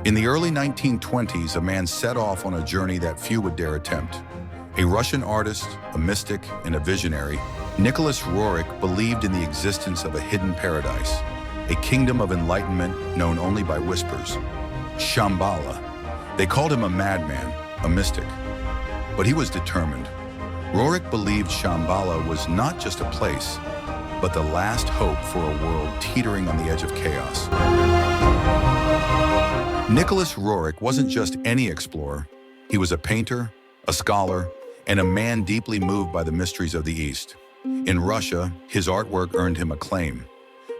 In the early 1920s, a man set off on a journey that few would dare attempt. A Russian artist, a mystic, and a visionary, Nicholas Roerich believed in the existence of a hidden paradise, a kingdom of enlightenment known only by whispers. Shambhala. They called him a madman, a mystic. But he was determined. Roerich believed Shambhala was not just a place, but the last hope for a world teetering on the edge of chaos. Nicholas Roerich wasn't just any explorer. He was a painter, a scholar, and a man deeply moved by the mysteries of the East. In Russia, his artwork earned him acclaim.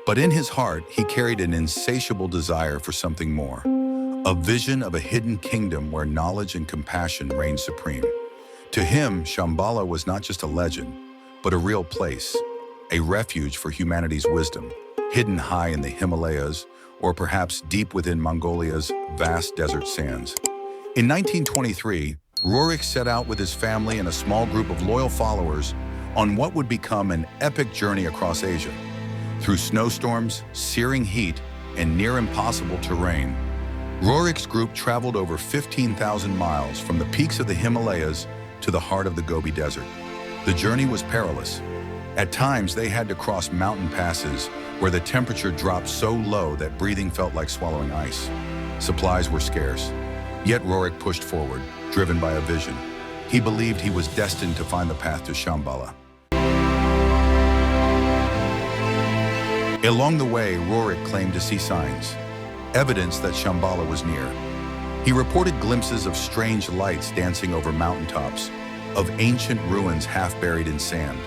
But in his heart, he carried an insatiable desire for something more. A vision of a hidden kingdom where knowledge and compassion reigned supreme. To him, Shambhala was not just a legend, but a real place, a refuge for humanity's wisdom, hidden high in the Himalayas, or perhaps deep within Mongolia's vast desert sands. In 1923, Roerich set out with his family and a small group of loyal followers on what would become an epic journey across Asia. Through snowstorms, searing heat, and near impossible terrain, Roerich's group traveled over 15,000 miles from the peaks of the Himalayas to the heart of the Gobi Desert. The journey was perilous. At times, they had to cross mountain passes where the temperature dropped so low that breathing felt like swallowing ice. Supplies were scarce. Yet Roerich pushed forward, driven by a vision. He believed he was destined to find the path to Shambhala. Along the way, Roerich claimed to see signs, evidence that Shambhala was near. He reported glimpses of strange lights dancing over mountaintops, of ancient ruins half buried in sand,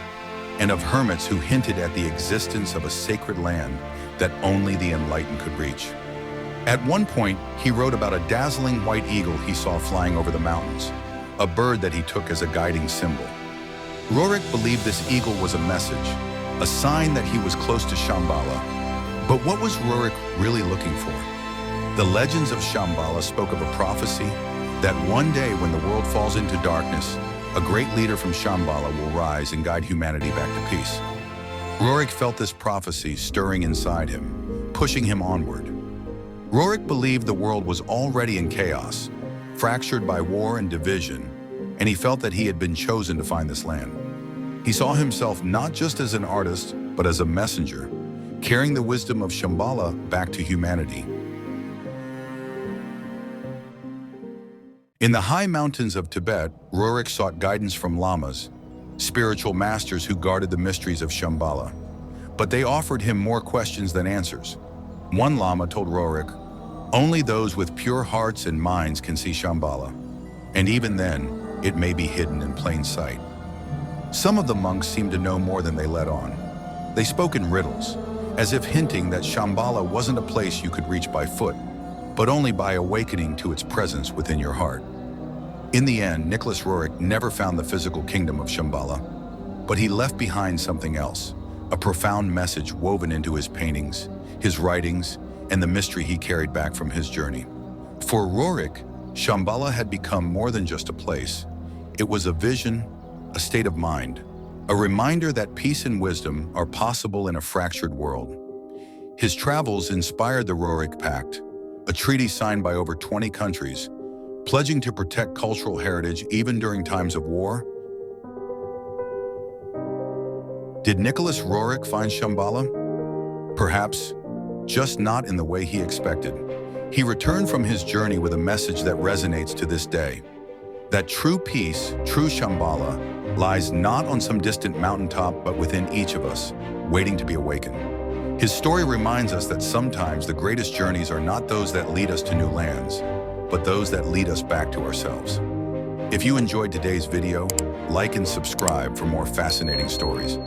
and of hermits who hinted at the existence of a sacred land that only the enlightened could reach. At one point, he wrote about a dazzling white eagle he saw flying over the mountains, a bird that he took as a guiding symbol. Roerich believed this eagle was a message, a sign that he was close to Shambhala. But what was Roerich really looking for? The legends of Shambhala spoke of a prophecy that one day when the world falls into darkness, a great leader from Shambhala will rise and guide humanity back to peace. Roerich felt this prophecy stirring inside him, pushing him onward. Roerich believed the world was already in chaos, fractured by war and division, and he felt that he had been chosen to find this land. He saw himself not just as an artist, but as a messenger, carrying the wisdom of Shambhala back to humanity. In the high mountains of Tibet, Roerich sought guidance from lamas, spiritual masters who guarded the mysteries of Shambhala. But they offered him more questions than answers. One lama told Roerich, "Only those with pure hearts and minds can see Shambhala, and even then, it may be hidden in plain sight." Some of the monks seemed to know more than they let on. They spoke in riddles, as if hinting that Shambhala wasn't a place you could reach by foot, but only by awakening to its presence within your heart. In the end, Nicholas Roerich never found the physical kingdom of Shambhala, but he left behind something else, a profound message woven into his paintings, his writings, and the mystery he carried back from his journey. For Roerich, Shambhala had become more than just a place. It was a vision, a state of mind, a reminder that peace and wisdom are possible in a fractured world. His travels inspired the Roerich Pact, a treaty signed by over 20 countries, pledging to protect cultural heritage even during times of war. Did Nicholas Roerich find Shambhala? Perhaps, just not in the way he expected. He returned from his journey with a message that resonates to this day. That true peace, true Shambhala, lies not on some distant mountaintop, but within each of us, waiting to be awakened. His story reminds us that sometimes the greatest journeys are not those that lead us to new lands, but those that lead us back to ourselves. If you enjoyed today's video, like and subscribe for more fascinating stories.